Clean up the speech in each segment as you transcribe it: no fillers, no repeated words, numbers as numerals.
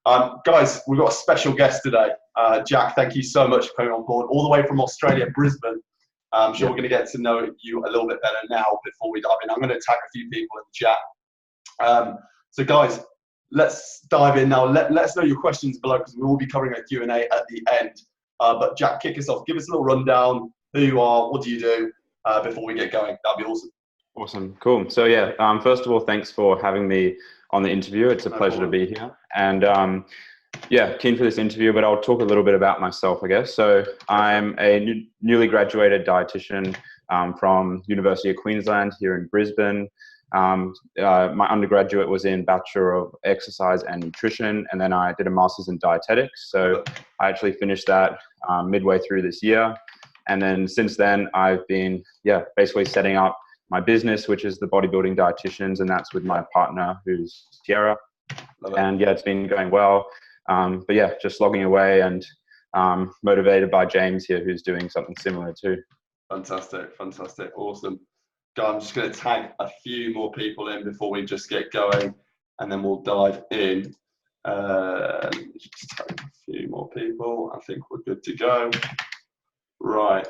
Guys, we've got a special guest today. Jack, thank you so much for coming on board, all the way from Australia, Brisbane. I'm sure we're going to get to know you a little bit better now before we dive in. I'm going to tag a few people in the chat. So guys, let's dive in now. Let us know your questions below because we will be covering a Q&A at the end. But Jack, kick us off. Give us a little rundown, who you are, what do you do, before we get going. That'd be awesome. Awesome, cool. So yeah, first of all, thanks for having me on the interview. It's a pleasure to be here. And yeah, keen for this interview, but I'll talk a little bit about myself, I guess. So I'm a newly graduated dietitian from University of Queensland here in Brisbane. My undergraduate was in Bachelor of Exercise and Nutrition, and then I did a Master's in Dietetics. So I actually finished that midway through this year. And then since then, I've been, basically setting up my business, which is the Bodybuilding Dietitians, and that's with my partner, who's Tiara. And yeah, it's been going well. But yeah, just slogging away and motivated by James here, who's doing something similar too. Fantastic, awesome. I'm just going to tag a few more people in before we just get going, and then we'll dive in. Just tag a few more people. I think we're good to go. Right.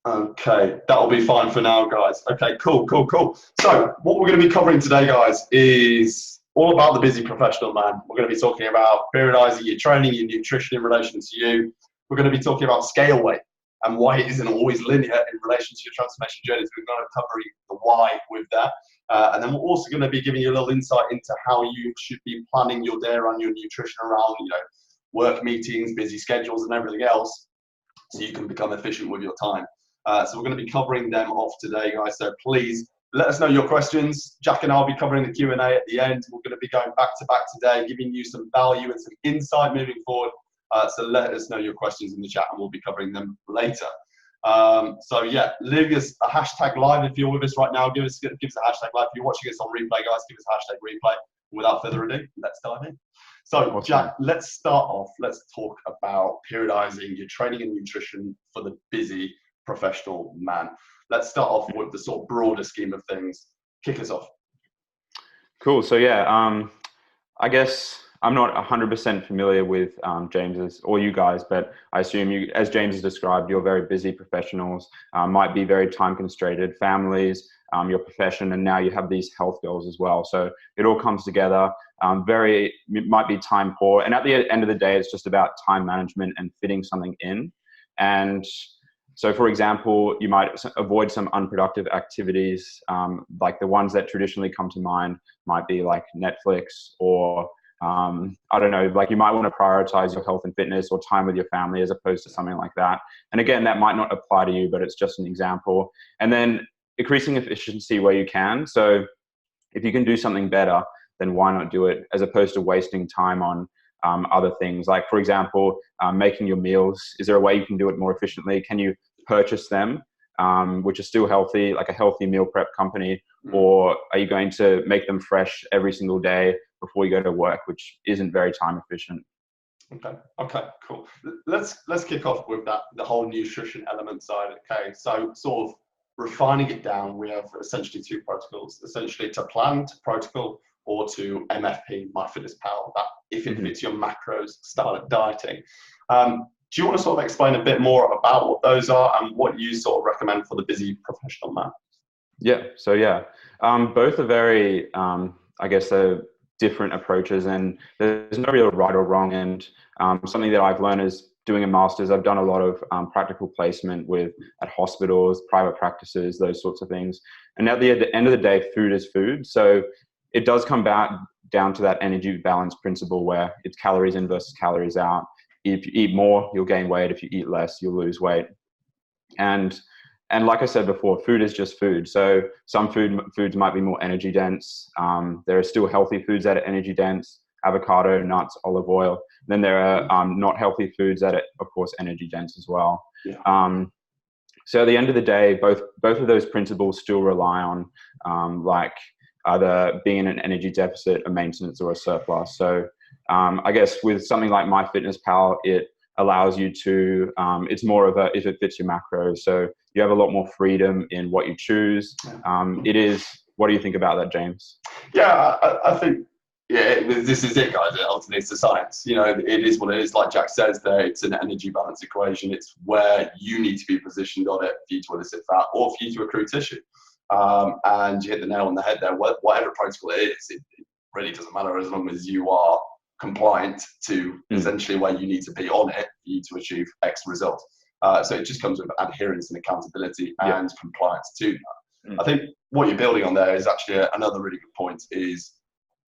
Okay, that'll be fine for now, guys. Okay, cool. So what we're going to be covering today, guys, is all about the busy professional man. We're going to be talking about periodizing your training, your nutrition in relation to you. We're going to be talking about scale weight and why it isn't always linear in relation to your transformation journey. So we're going to cover the why with that. And then we're also going to be giving you a little insight into how you should be planning your day around your nutrition, around work meetings, busy schedules, and everything else, so you can become efficient with your time. So we're going to be covering them off today, guys. So please let us know your questions. Jack and I'll be covering the Q&A at the end. We're going to be going back to back today, giving you some value and some insight moving forward. So let us know your questions in the chat and we'll be covering them later. So yeah, leave us a hashtag live if you're with us right now. Give us a hashtag live. If you're watching us on replay, guys, give us a hashtag replay. Without further ado, let's dive in. So awesome. Jack, let's start off. Let's talk about periodizing your training and nutrition for the busy professional man. Let's start off with the sort of broader scheme of things. Kick us off. Cool. So yeah, I guess I'm not 100% familiar with James's or you guys, but I assume you, as James has described, you're very busy professionals, might be very time constrained, families, your profession, and now you have these health goals as well. So it all comes together. It might be time poor, and at the end of the day, it's just about time management and fitting something in. And so, for example, you might avoid some unproductive activities, like the ones that traditionally come to mind might be like Netflix or, I don't know, like you might want to prioritize your health and fitness or time with your family as opposed to something like that. And again, that might not apply to you, but it's just an example. And then increasing efficiency where you can. So if you can do something better, then why not do it as opposed to wasting time on other things, like for example, making your meals. Is there a way you can do it more efficiently? Can you purchase them, which are still healthy, like a healthy meal prep company, or are you going to make them fresh every single day before you go to work, which isn't very time efficient? Okay, cool. Let's kick off with that, the whole nutrition element side. Okay, so sort of refining it down, we have essentially two protocols, essentially to plan, to protocol, or to MFP, MyFitnessPal, that if it fits your macros, start dieting. Do you want to sort of explain a bit more about what those are and what you sort of recommend for the busy professional man? Yeah, so yeah, both are very, I guess, different approaches, and there's no real right or wrong. And something that I've learned is doing a master's, I've done a lot of practical placement at hospitals, private practices, those sorts of things. And at the end of the day, food is food. So it does come back down to that energy balance principle where it's calories in versus calories out. If you eat more, you'll gain weight. If you eat less, you'll lose weight. And like I said before, food is just food. So some foods might be more energy dense. There are still healthy foods that are energy dense: avocado, nuts, olive oil. Then there are not healthy foods that are, of course, energy dense as well. Yeah. So at the end of the day, both of those principles still rely on like either being in an energy deficit, a maintenance, or a surplus. So I guess with something like MyFitnessPal, it allows you to, it's more of a, if it fits your macros. So you have a lot more freedom in what you choose. What do you think about that, James? Yeah, I think Yeah, this is it, guys. Ultimately, it's the science. You know, it is what it is. Like Jack says there, it's an energy balance equation. It's where you need to be positioned on it for you to elicit fat or for you to accrue tissue. And you hit the nail on the head there. Whatever protocol it is, it really doesn't matter as long as you are compliant to essentially where you need to be on it for you to achieve X result. So it just comes with adherence and accountability and compliance to that. I think what you're building on there is actually another really good point is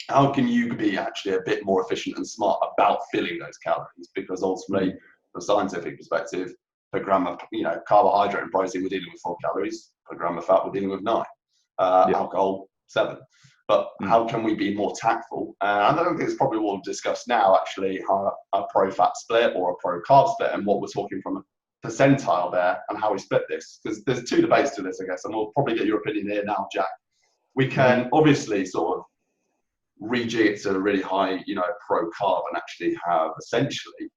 how can you be actually a bit more efficient and smart about filling those calories? Because ultimately, from a scientific perspective, per gram of carbohydrate and protein, we're dealing with 4 calories. Per gram of fat, we're dealing with 9. Alcohol, 7. But how can we be more tactful? I don't think it's probably what we'll discuss now, actually, how a pro-fat split or a pro-carb split and what we're talking from a percentile there and how we split this. Because there's 2 debates to this, I guess, and we'll probably get your opinion here now, Jack. We can obviously sort of rejig it to a really high, pro-carb and actually have essentially,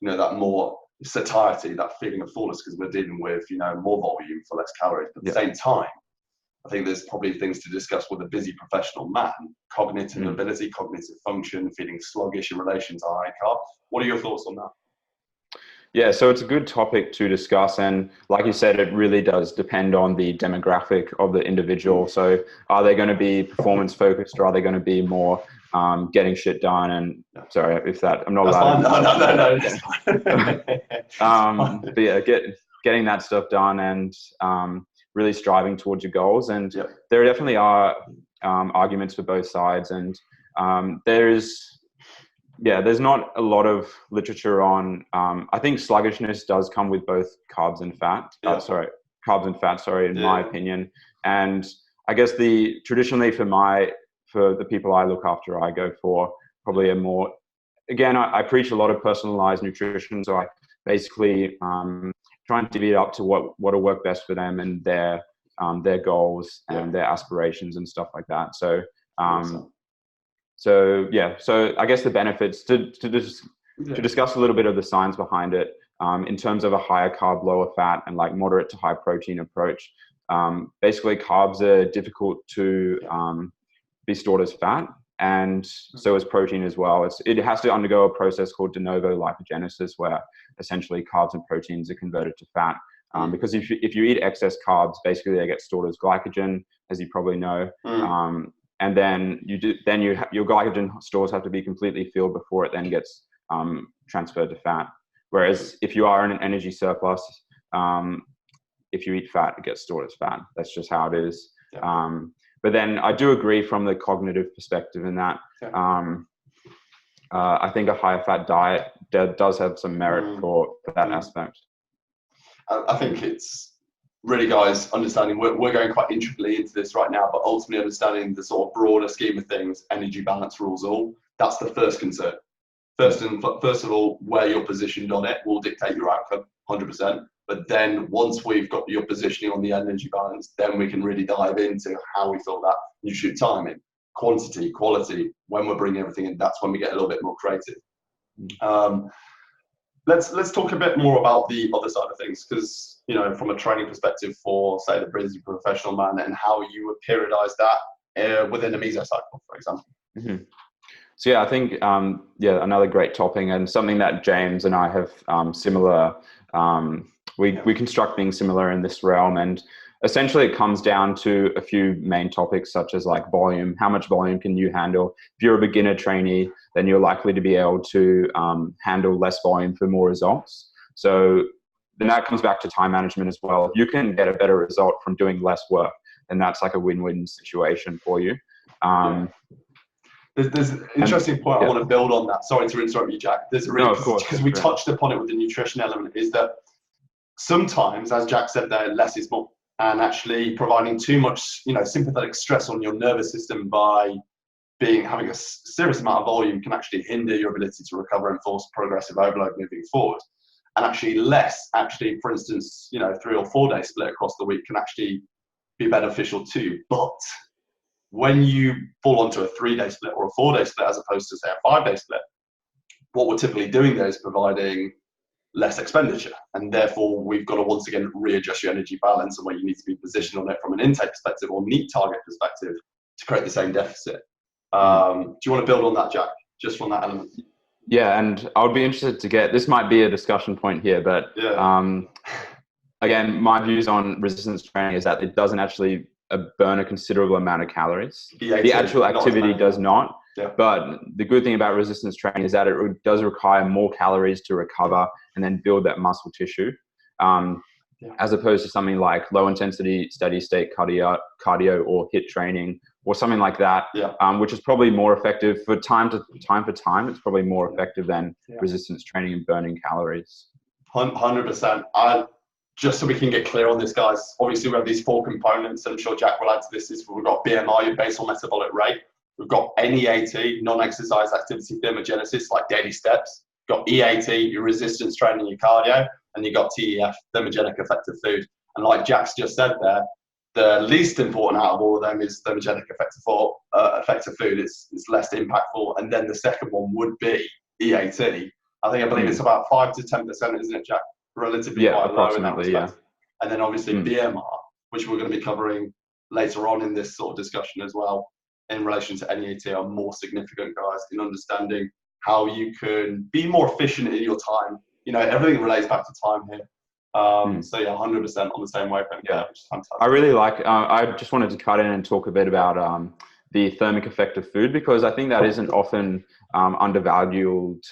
that more satiety, that feeling of fullness because we're dealing with, more volume for less calories. But at the same time, I think there's probably things to discuss with a busy professional man, cognitive ability, cognitive function, feeling sluggish in relation to high carb. What are your thoughts on that? Yeah, so it's a good topic to discuss. And like you said, it really does depend on the demographic of the individual. So are they going to be performance focused or are they going to be more getting shit done? And sorry if that, I'm not allowed. No. But yeah, getting that stuff done and really striving towards your goals. And there definitely are arguments for both sides. And there's not a lot of literature on, I think sluggishness does come with both carbs and fat. Carbs and fat, in my opinion. And I guess traditionally for the people I look after, I go for probably a more, again, I preach a lot of personalized nutrition. So I basically trying to divvy it up to what will work best for them and their goals and their aspirations and stuff like that. So I guess the benefits to discuss a little bit of the science behind it in terms of a higher carb, lower fat, and like moderate to high protein approach. Basically, carbs are difficult to be stored as fat, and so is protein as well. It has to undergo a process called de novo lipogenesis, where essentially carbs and proteins are converted to fat. Because if you eat excess carbs, basically they get stored as glycogen, as you probably know. And then your glycogen stores have to be completely filled before it then gets transferred to fat. Whereas if you are in an energy surplus, if you eat fat, it gets stored as fat. That's just how it is. But then I do agree from the cognitive perspective in that I think a higher fat diet does have some merit for that aspect. I think it's really, guys, understanding we're going quite intricately into this right now, but ultimately understanding the sort of broader scheme of things, energy balance rules all. That's the first concern. First of all, where you're positioned on it will dictate your outcome, 100%. But then once we've got your positioning on the energy balance, then we can really dive into how we fill that nutrient timing, quantity, quality. When we're bringing everything in, that's when we get a little bit more creative. Let's talk a bit more about the other side of things, because from a training perspective for, say, the busy professional man, and how you would periodize that within a mesocycle, for example. So yeah, I think another great topic and something that James and I have similar. We construct things similar in this realm, and essentially it comes down to a few main topics such as like volume. How much volume can you handle? If you're a beginner trainee, then you're likely to be able to handle less volume for more results. So then that comes back to time management as well. If you can get a better result from doing less work, then that's like a win-win situation for you. There's an interesting point I want to build on that. Sorry to interrupt you, Jack. There's a really, because we touched upon it with the nutrition element, is that sometimes, as Jack said there, less is more. And actually providing too much, sympathetic stress on your nervous system by having a serious amount of volume can actually hinder your ability to recover and force progressive overload moving forward. And actually for instance, 3 or 4 day split across the week can actually be beneficial too. But when you fall onto a 3 day split or a 4 day split, as opposed to say a 5 day split, what we're typically doing there is providing less expenditure, and therefore we've got to once again readjust your energy balance and where you need to be positioned on it from an intake perspective or neat target perspective to create the same deficit. Do you want to build on that, Jack? Just from that element? Yeah, and I would be interested to get, this might be a discussion point here, but again, my views on resistance training is that it doesn't actually burn a considerable amount of calories. The actual activity does not. Yeah. But the good thing about resistance training is that it does require more calories to recover and then build that muscle tissue, as opposed to something like low intensity, steady state cardio or HIIT training or something like that, which is probably more effective for time. It's probably more effective than resistance training and burning calories. 100%. Just so we can get clear on this, guys, obviously we have these 4 components, and I'm sure Jack will add to this. We've got BMI, your basal metabolic rate. We've got NEAT, non-exercise activity thermogenesis, like daily steps. We've got EAT, your resistance training, your cardio, and you've got TEF, thermogenic effective food. And like Jack's just said there, the least important out of all of them is thermogenic effective food. It's less impactful. And then the second one would be EAT. I believe it's about 5 to 10%, isn't it, Jack? Relatively quite low in that respect. And then obviously BMR, which we're going to be covering later on in this sort of discussion as well, in relation to NEAT, are more significant, guys, in understanding how you can be more efficient in your time. You know, everything relates back to time here. So yeah, 100% on the same wavelength. Yeah, which is fantastic. I really like. I just wanted to cut in and talk a bit about the thermic effect of food, because I think that isn't often undervalued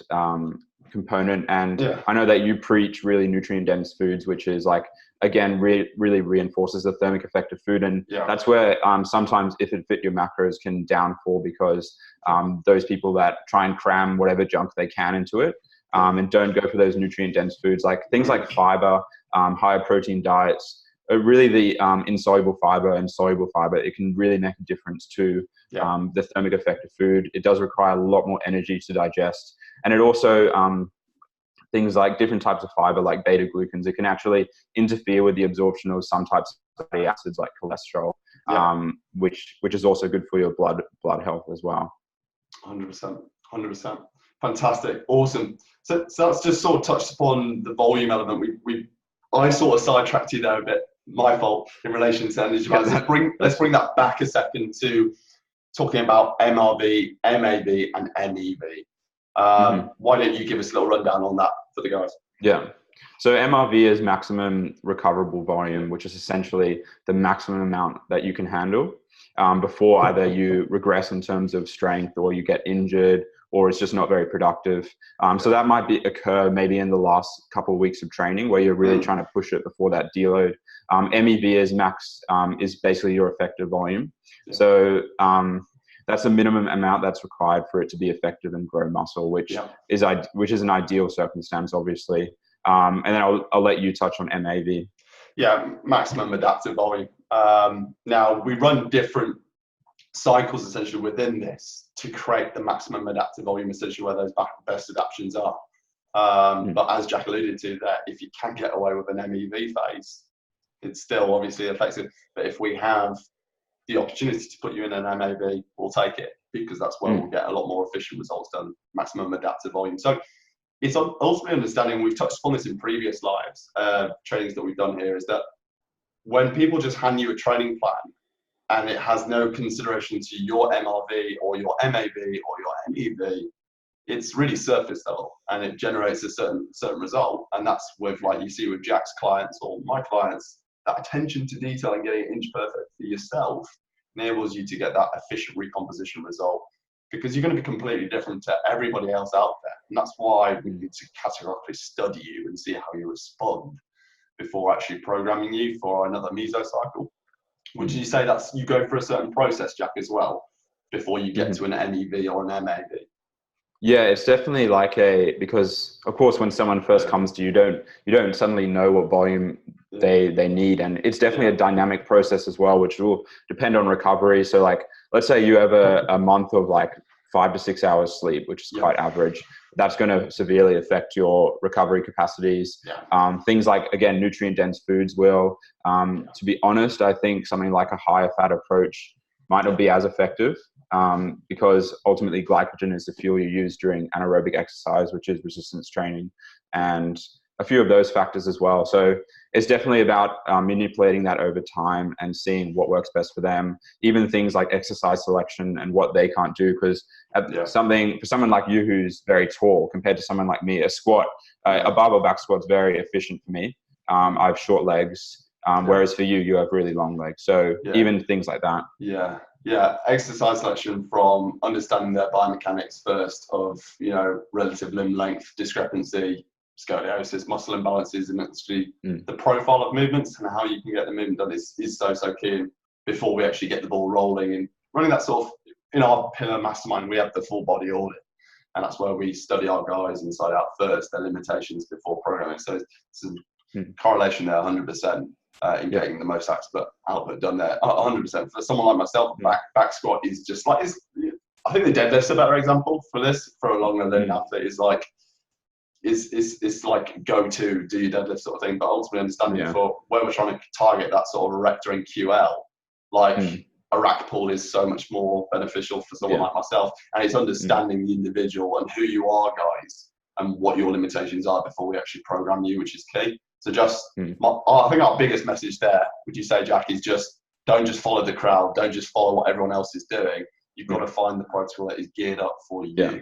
component. And I know that you preach really nutrient dense foods, which is like, again, really reinforces the thermic effect of food. And that's where sometimes if it fit your macros can downfall, because those people that try and cram whatever junk they can into it and don't go for those nutrient dense foods, like things like fiber, higher protein diets, really the insoluble fiber and soluble fiber, it can really make a difference to the thermic effect of food. It does require a lot more energy to digest. And it also, things like different types of fiber, like beta glucans, it can actually interfere with the absorption of some types of fatty acids like cholesterol, which is also good for your blood health as well. 100%. Fantastic. Awesome. So that's just sort of touched upon the volume element. I sort of sidetracked you there a bit. My fault in relation to energy. Let's bring that back a second to talking about MRV, MAV, and MEV. Why don't you give us a little rundown on that for the guys? Yeah. So MRV is maximum recoverable volume, which is essentially the maximum amount that you can handle before either you regress in terms of strength, or you get injured, or it's just not very productive. So that might occur maybe in the last couple of weeks of training, where you're really trying to push it before that deload. MEV is basically your effective volume. So that's the minimum amount that's required for it to be effective and grow muscle, which is an ideal circumstance, obviously. And then I'll let you touch on MAV. Yeah, maximum adaptive volume. Now we run different cycles essentially within this to create the maximum adaptive volume, essentially where those best adaptions are. But as Jack alluded to there, if you can get away with an MEV phase, it's still obviously effective. But if we have the opportunity to put you in an MAV, we'll take it, because that's where we'll get a lot more efficient results done, maximum adaptive volume. So it's ultimately understanding, we've touched upon this in previous lives, trainings that we've done here, is that when people just hand you a training plan and it has no consideration to your MRV or your MAV or your MEV, it's really surface level, and it generates a certain result. And that's with, like you see with Jack's clients or my clients, that attention to detail and getting it inch perfect for yourself enables you to get that efficient recomposition result, because you're going to be completely different to everybody else out there. And that's why we need to categorically study you and see how you respond before actually programming you for another mesocycle. Would you say that's, you go through a certain process, Jack, as well, before you get to an MEV or an MAV? Yeah, it's definitely like because of course when someone first comes to you, you don't suddenly know what volume they need, and it's definitely a dynamic process as well, which will depend on recovery. So like, let's say you have a month of like 5 to 6 hours sleep, which is quite average. That's going to severely affect your recovery capacities. Things like, again, nutrient dense foods will. To be honest, I think something like a higher fat approach might not be as effective, because ultimately glycogen is the fuel you use during anaerobic exercise, which is resistance training. And a few of those factors as well. So it's definitely about manipulating that over time and seeing what works best for them. Even things like exercise selection and what they can't do, because for someone like you who's very tall compared to someone like me, a squat, a barbell back squat's very efficient for me. I have short legs, whereas for you, you have really long legs. So even things like that. Yeah, exercise selection from understanding their biomechanics first of, relative limb length discrepancy, scoliosis, muscle imbalances, and actually the profile of movements and how you can get the movement done is so key before we actually get the ball rolling. And running that sort of, in our pillar mastermind, we have the full body audit. And that's where we study our guys inside out first, their limitations before programming. So it's a correlation there, 100%. In getting the most output done there, 100%. For someone like myself, back squat is just like, I think the deadlift's a better example for this. For a longer learning athlete, is like, it's like go to do your deadlift sort of thing. But ultimately, understanding for where we're trying to target that sort of erector and QL, like a rack pull is so much more beneficial for someone like myself. And it's understanding the individual and who you are, guys, and what your limitations are before we actually program you, which is key. So I think our biggest message there, would you say, Jack, is just don't just follow the crowd. Don't just follow what everyone else is doing. You've got to find the protocol that is geared up for you.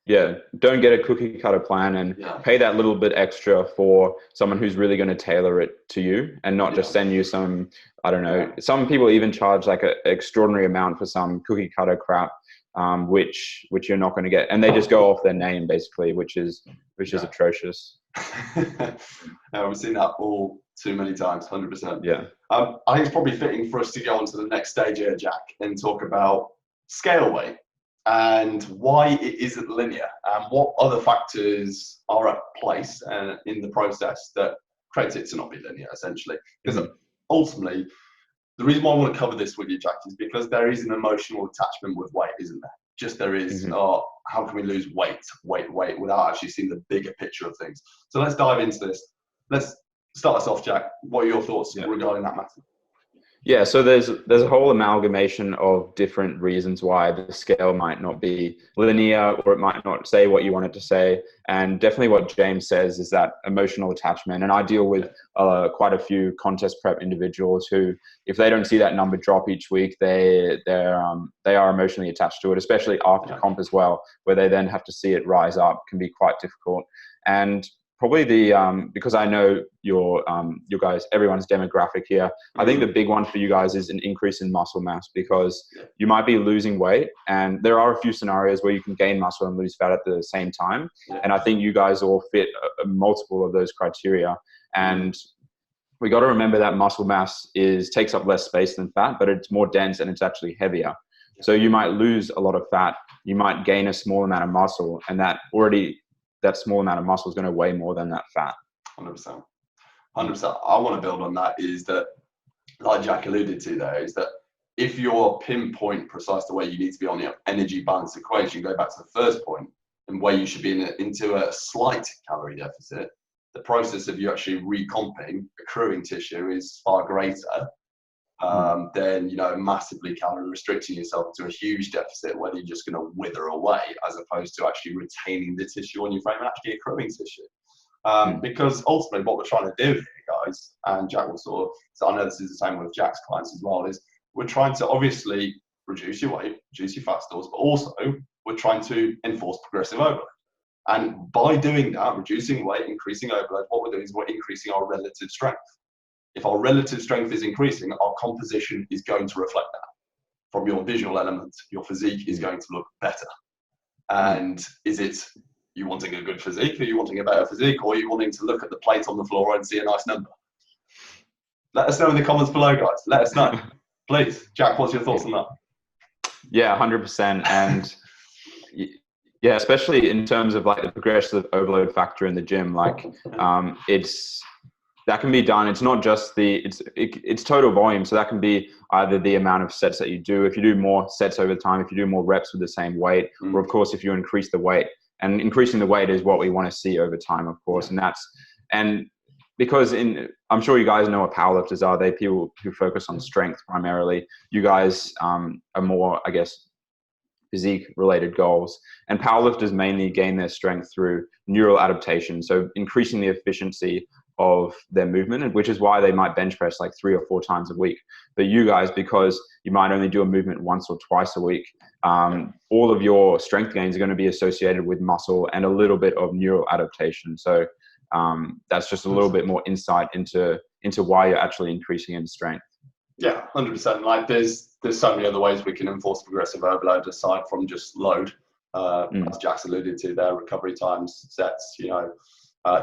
Yeah. Don't get a cookie cutter plan and pay that little bit extra for someone who's really going to tailor it to you and not just send you some, I don't know, some people even charge like an extraordinary amount for some cookie cutter crap, which you're not going to get. And they just go off their name basically, which is atrocious. We've seen that all too many times, 100%. I think it's probably fitting for us to go on to the next stage here, Jack, and talk about scale weight and why it isn't linear and what other factors are at place in the process that creates it to not be linear, essentially. Because ultimately, the reason why I want to cover this with you, Jack, is because there is an emotional attachment with weight, isn't there? Just there is, how can we lose weight without actually seeing the bigger picture of things? So let's dive into this. Let's start us off, Jack. What are your thoughts regarding that matter? Yeah, so there's a whole amalgamation of different reasons why the scale might not be linear or it might not say what you want it to say. And definitely what James says is that emotional attachment. And I deal with quite a few contest prep individuals who, if they don't see that number drop each week, they are emotionally attached to it, especially after comp as well, where they then have to see it rise up, can be quite difficult. And probably because I know your guys, everyone's demographic here. I think the big one for you guys is an increase in muscle mass, because you might be losing weight, and there are a few scenarios where you can gain muscle and lose fat at the same time. And I think you guys all fit multiple of those criteria. And we got to remember that muscle mass takes up less space than fat, but it's more dense and it's actually heavier. So you might lose a lot of fat, you might gain a small amount of muscle, and that small amount of muscle is going to weigh more than that fat. 100%. I want to build on that is that, like Jack alluded to there, is that if you're pinpoint precise to where you need to be on the energy balance equation, go back to the first point and where you should be into a slight calorie deficit, the process of you actually recomping, accruing tissue is far greater than, massively calorie restricting yourself to a huge deficit, whether you're just going to wither away as opposed to actually retaining the tissue on your frame and actually accruing tissue. Because ultimately what we're trying to do here, guys, and Jack will so I know this is the same with Jack's clients as well, is we're trying to obviously reduce your weight, reduce your fat stores, but also we're trying to enforce progressive overload. And by doing that, reducing weight, increasing overload, what we're doing is we're increasing our relative strength. If our relative strength is increasing, our composition is going to reflect that. From your visual element, your physique is going to look better. And is it you wanting a good physique, or you wanting a better physique, or are you wanting to look at the plate on the floor and see a nice number? Let us know in the comments below, guys. Let us know. Please. Jack, what's your thoughts on that? Yeah, 100%. And yeah, especially in terms of like the progressive overload factor in the gym, like that can be done. It's not just it's total volume. So that can be either the amount of sets that you do. If you do more sets over time, if you do more reps with the same weight, or of course, if you increase the weight, and increasing the weight is what we want to see over time, of course. And because I'm sure you guys know what powerlifters are. They're people who focus on strength primarily. You guys are more, I guess, physique related goals. And powerlifters mainly gain their strength through neural adaptation, so increasing the efficiency of their movement, and which is why they might bench press like 3 or 4 times a week. But you guys, because you might only do a movement once or twice a week, all of your strength gains are going to be associated with muscle and a little bit of neural adaptation. So that's just a little bit more insight into why you're actually increasing in strength. Yeah, 100%. Like there's so many other ways we can enforce progressive overload aside from just load. As Jack's alluded to there, recovery times, sets,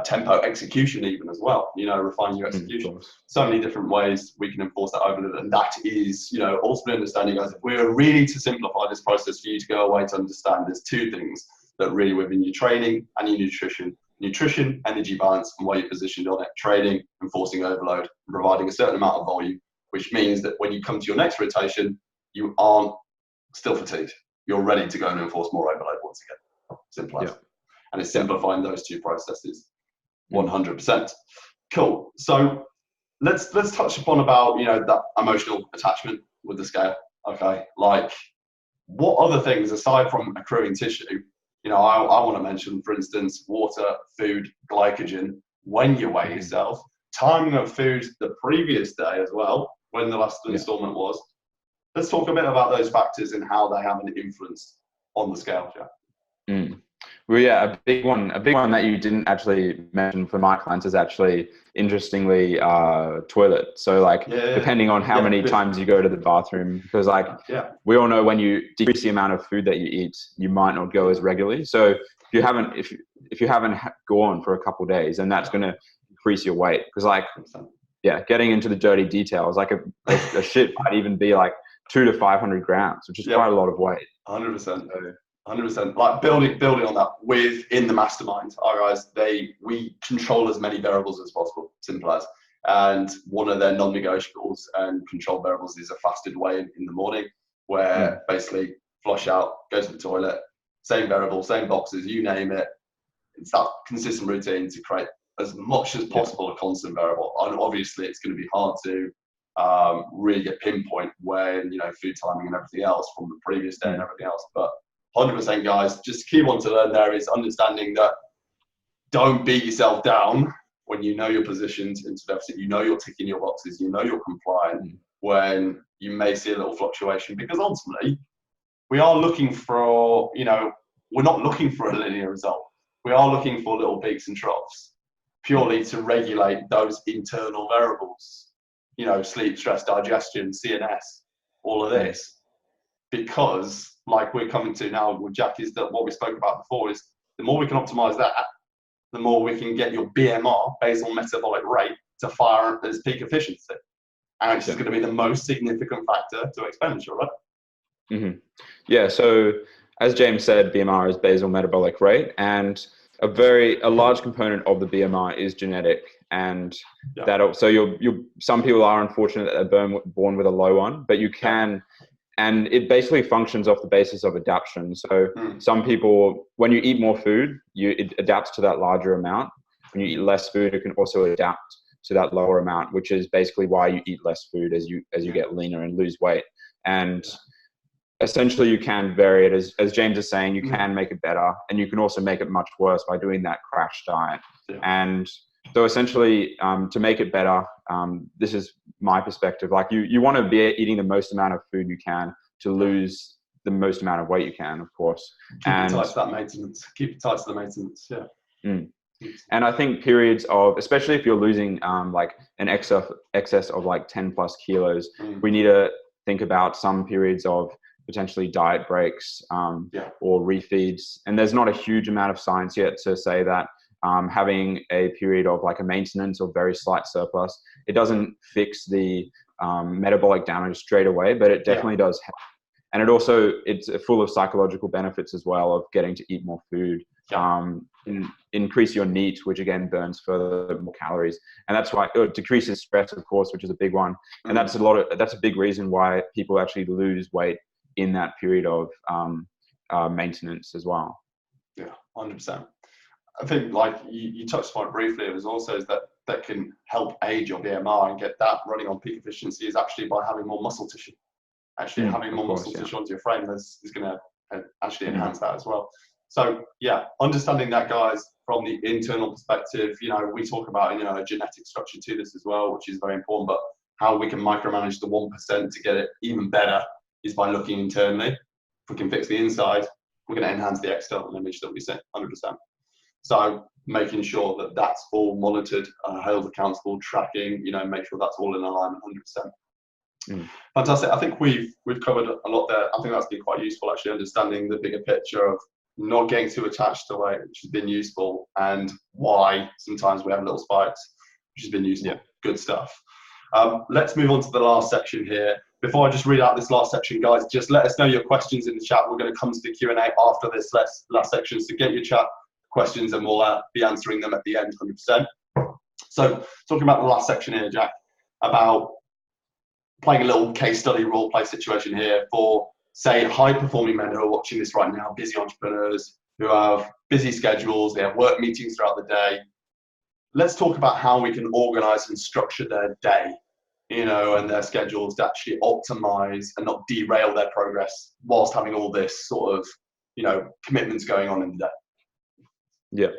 tempo, execution even as well, refining your execution. So many different ways we can enforce that overload. And that is, ultimately understanding, guys, if we were really to simplify this process for you to go away to understand, there's 2 things that really within your training and your nutrition, energy balance, and where you're positioned on it. Training, enforcing overload, providing a certain amount of volume, which means that when you come to your next rotation, you aren't still fatigued. You're ready to go and enforce more overload once again. Simple as. And it's simplifying those 2 processes. 100%. Cool. So let's touch upon about that emotional attachment with the scale. Okay, like what other things aside from accruing tissue? I want to mention, for instance, water, food, glycogen when you weigh yourself, timing of food the previous day as well, when the last installment was. Let's talk a bit about those factors and how they have an influence on the scale, Jack. Well, yeah, a big one that you didn't actually mention for my clients is actually, interestingly, toilet. So depending on how many times you go to the bathroom, because we all know when you decrease the amount of food that you eat, you might not go as regularly. So if you haven't gone for a couple of days, then that's going to increase your weight. Because getting into the dirty details, like a shit might even be like 200 to 500 grams, which is quite a lot of weight. 100%. 100%. Like building on that within the mastermind, our guys, we control as many variables as possible, simple as. And one of their non-negotiables and control variables is a fasted weigh-in in the morning, where basically flush out, go to the toilet, same variable, same boxes, you name it. It's that consistent routine to create as much as possible a constant variable. And obviously it's going to be hard to really get pinpoint when, food timing and everything else from the previous day and everything else. But 100%, guys, just key one to learn there is understanding that don't beat yourself down when you know you're positioned into deficit, you're ticking your boxes, you're compliant when you may see a little fluctuation, because ultimately we are looking for, we're not looking for a linear result. We are looking for little peaks and troughs purely to regulate those internal variables, sleep, stress, digestion, CNS, all of this. Because like we're coming to now with Jack, is that what we spoke about before is the more we can optimize that, the more we can get your BMR, basal metabolic rate, to fire at its peak efficiency. And it's going to be the most significant factor to expenditure, right? Yeah, so as James said, BMR is basal metabolic rate, and a large component of the BMR is genetic. And so some people are unfortunate that they're born with a low one, but you can. And it basically functions off the basis of adaptation. So some people, when you eat more food, it adapts to that larger amount. When you eat less food, it can also adapt to that lower amount, which is basically why you eat less food as you get leaner and lose weight. And essentially you can vary it. As James is saying, you can make it better, and you can also make it much worse by doing that crash diet. And so essentially, to make it better, this is my perspective. Like you want to be eating the most amount of food you can to lose the most amount of weight you can, of course. Keep it tight to that maintenance. Keep it tight to the maintenance. Yeah. And I think periods of, especially if you're losing like an excess of like 10 plus kilos, we need to think about some periods of potentially diet breaks or refeeds. And there's not a huge amount of science yet to say that having a period of like a maintenance or very slight surplus, it doesn't fix the metabolic damage straight away, but it definitely does help. And it's full of psychological benefits as well of getting to eat more food, increase your NEAT, which again burns further more calories. And that's why it decreases stress, of course, which is a big one. And that's a big reason why people actually lose weight in that period of maintenance as well. Yeah, 100%. I think like you touched on it briefly, it was also that can help aid your BMR and get that running on peak efficiency is actually by having more muscle tissue. Actually having more muscle tissue onto your frame is going to actually enhance that as well. So yeah, understanding that, guys, from the internal perspective, we talk about, a genetic structure to this as well, which is very important, but how we can micromanage the 1% to get it even better is by looking internally. If we can fix the inside, we're going to enhance the external image that we see 100%. So making sure that that's all monitored, held accountable, tracking, make sure that's all in alignment 100%. Fantastic. I think we've covered a lot there. I think that's been quite useful, actually, understanding the bigger picture of not getting too attached to weight, which has been useful, and why sometimes we have little spikes, which has been useful. Yeah. Good stuff. Let's move on to the last section here. Before I just read out this last section, guys, just let us know your questions in the chat. We're going to come to the Q&A after this last section, so get your chat questions and we'll be answering them at the end 100%. So talking about the last section here, Jack, about playing a little case study role play situation here for, say, high-performing men who are watching this right now, busy entrepreneurs who have busy schedules, they have work meetings throughout the day. Let's talk about how we can organize and structure their day, and their schedules to actually optimize and not derail their progress whilst having all this sort of, commitments going on in the day. Yeah.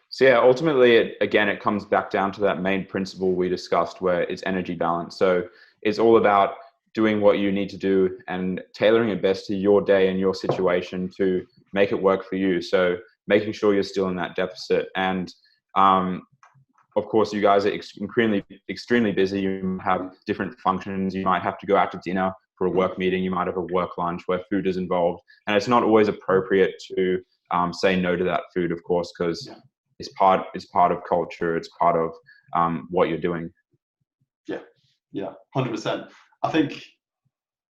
So yeah, ultimately, it comes back down to that main principle we discussed, where it's energy balance. So it's all about doing what you need to do and tailoring it best to your day and your situation to make it work for you. So making sure you're still in that deficit. And of course, you guys are extremely busy. You have different functions. You might have to go out to dinner for a work meeting. You might have a work lunch where food is involved. And it's not always appropriate to say no to that food, of course, because it's part of culture. It's part of what you're doing. Yeah, 100%. I think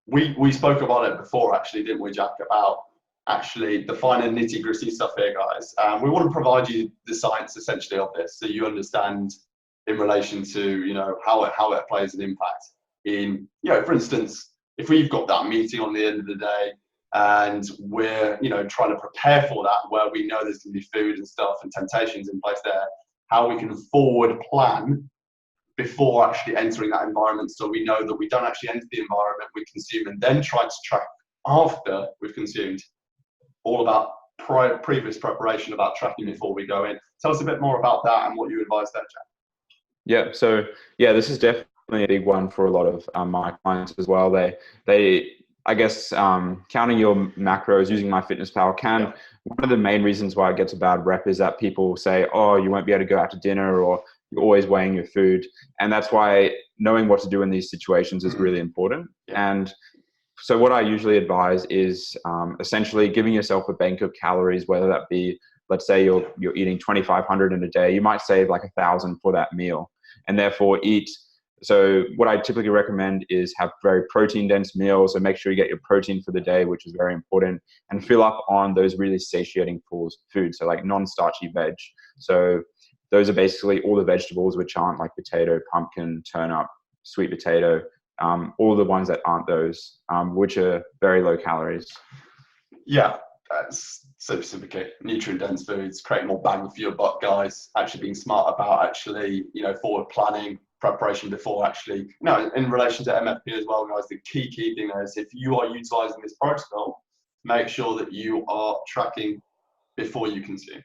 we spoke about it before, actually, didn't we, Jack, about actually the finer nitty-gritty stuff here, guys. We want to provide you the science, essentially, of this, so you understand in relation to, how it plays an impact in, for instance, if we've got that meeting on the end of the day and we're, trying to prepare for that, where we know there's going to be food and stuff and temptations in place there, how we can forward plan before actually entering that environment, so we know that we don't actually enter the environment, we consume, and then try to track after we've consumed. All about previous preparation, about tracking before we go in. Tell us a bit more about that and what you advise there, Jack. Yeah, so yeah, this is definitely a big one for a lot of my clients as well. They I guess counting your macros using MyFitnessPal can, one of the main reasons why it gets a bad rep is that people say, oh, you won't be able to go out to dinner, or you're always weighing your food. And that's why knowing what to do in these situations is really important. And so what I usually advise is essentially giving yourself a bank of calories, whether that be, let's say you're eating 2,500 in a day, you might save like 1,000 for that meal, and therefore eat. So what I typically recommend is have very protein dense meals. So make sure you get your protein for the day, which is very important, and fill up on those really satiating foods, so like non-starchy veg. So those are basically all the vegetables which aren't like potato, pumpkin, turnip, sweet potato, all the ones that aren't those, which are very low calories. Yeah, that's super key. Nutrient dense foods, create more bang for your buck, guys. Actually being smart about actually, forward planning, preparation before actually, in relation to MFP as well, guys, the key thing there is if you are utilizing this protocol, make sure that you are tracking before you consume,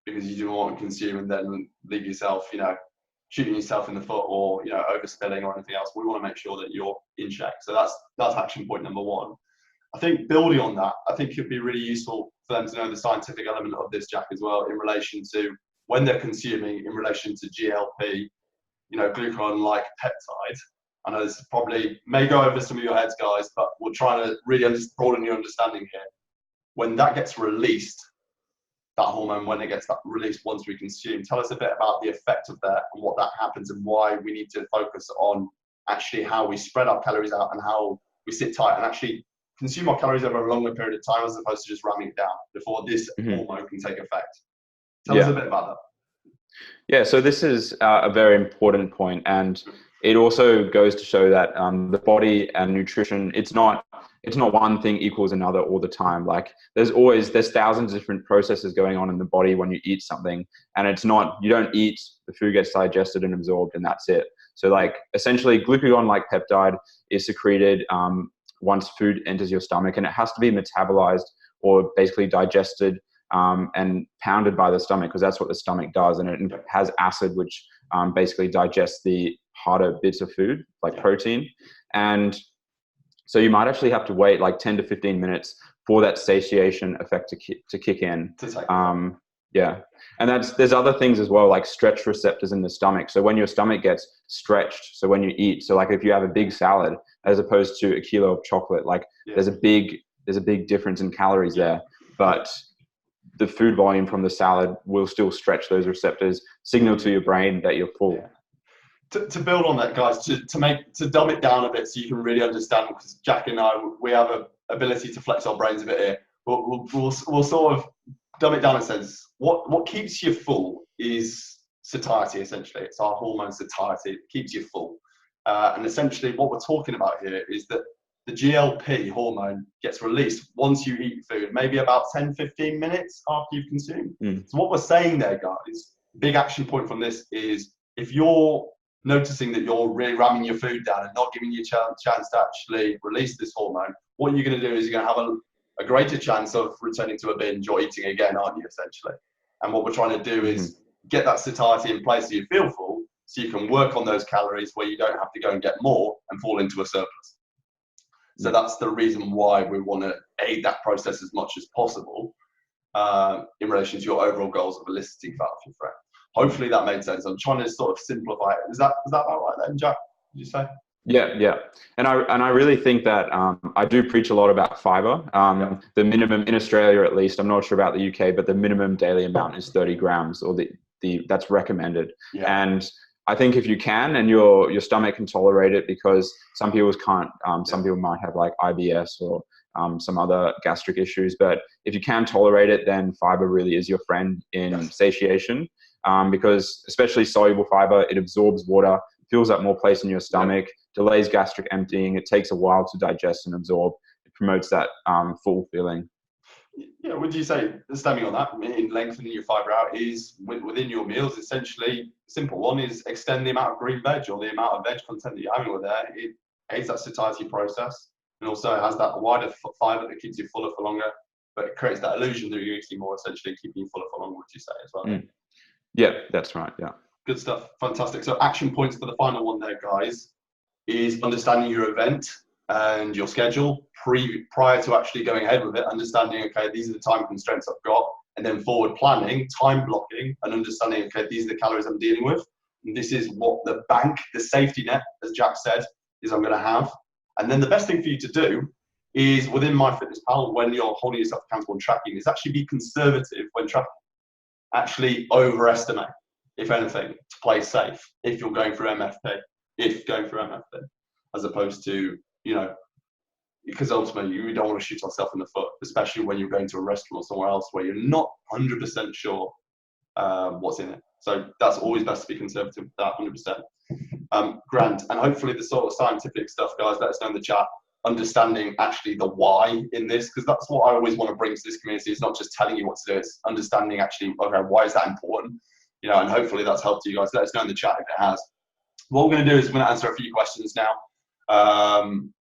because you don't want to consume and then leave yourself, shooting yourself in the foot or, overspilling or anything else. We want to make sure that you're in check. So that's action point number one. I think building on that, I think it'd be really useful for them to know the scientific element of this, Jack, as well, in relation to when they're consuming, in relation to GLP, glucagon-like peptide. I know this probably may go over some of your heads, guys, but we're trying to really broaden your understanding here. When that gets released, that hormone, when it gets that released once we consume, tell us a bit about the effect of that and what that happens and why we need to focus on actually how we spread our calories out and how we sit tight and actually consume our calories over a longer period of time as opposed to just ramming it down before this hormone can take effect. Tell us a bit about that. Yeah, so this is a very important point, and it also goes to show that the body and nutrition, it's not one thing equals another all the time. Like there's thousands of different processes going on in the body when you eat something, and you don't eat, the food gets digested and absorbed and that's it. So like essentially glucagon-like peptide is secreted once food enters your stomach, and it has to be metabolized or basically digested and pounded by the stomach, because that's what the stomach does. And it has acid, which basically digests the harder bits of food, like protein. And so you might actually have to wait like 10 to 15 minutes for that satiation effect to kick in. Yeah. And there's other things as well, like stretch receptors in the stomach. So when your stomach gets stretched, so when you eat, so like if you have a big salad as opposed to a kilo of chocolate, like there's a big difference in calories there, but the food volume from the salad will still stretch those receptors, signal to your brain that you're full. To build on that, guys, to dumb it down a bit so you can really understand, because Jack and I, we have an ability to flex our brains a bit here. We'll sort of dumb it down in a sense. What keeps you full is satiety, essentially. It's our hormone satiety. It keeps you full. And essentially what we're talking about here is that the GLP hormone gets released once you eat food, maybe about 10, 15 minutes after you've consumed. So what we're saying there, guys, big action point from this is if you're noticing that you're really ramming your food down and not giving you a chance to actually release this hormone, what you're going to do is you're going to have a greater chance of returning to a binge or eating again, aren't you, essentially? And what we're trying to do is get that satiety in place so you feel full, so you can work on those calories where you don't have to go and get more and fall into a surplus. So that's the reason why we want to aid that process as much as possible in relation to your overall goals of eliciting fat off your friend. Hopefully that made sense. I'm trying to sort of simplify it. Is that about right then, Jack? Did you say? Yeah. And I really think that I do preach a lot about fiber. The minimum in Australia, at least, I'm not sure about the UK, but the minimum daily amount is 30 grams, or that's recommended. And I think if you can, and your stomach can tolerate it, because some people can't. Some people might have like IBS or some other gastric issues. But if you can tolerate it, then fiber really is your friend in satiation. Because especially soluble fiber, it absorbs water, fills up more place in your stomach, delays gastric emptying. It takes a while to digest and absorb. It promotes that full feeling. Yeah, would you say, stemming on that, in lengthening your fiber out is within your meals, essentially, simple one is extend the amount of green veg or the amount of veg content that you're having with there. It aids that satiety process, and also it has that wider fiber that keeps you fuller for longer, but it creates that illusion that you're eating more, essentially keeping you fuller for longer, would you say, as well? Yeah, that's right. Yeah. Good stuff. Fantastic. So action points for the final one there, guys, is understanding your event and your schedule prior to actually going ahead with it, understanding, okay, these are the time constraints I've got, and then forward planning, time blocking, and understanding, okay, these are the calories I'm dealing with. And this is what the bank, the safety net, as Jack said, is I'm going to have. And then the best thing for you to do is within MyFitnessPal, when you're holding yourself accountable and tracking, is actually be conservative when tracking. Actually overestimate, if anything, to play safe if you're going through MFP, as opposed to, because ultimately you don't want to shoot yourself in the foot, especially when you're going to a restaurant or somewhere else where you're not 100% sure what's in it. So that's always best to be conservative with that, 100%. Grant, and hopefully the sort of scientific stuff, guys, let us know in the chat, understanding actually the why in this, because that's what I always want to bring to this community. It's not just telling you what to do, it's understanding actually, okay, why is that important? And hopefully that's helped you guys. Let us know in the chat if it has. What we're going to do is we're going to answer a few questions now,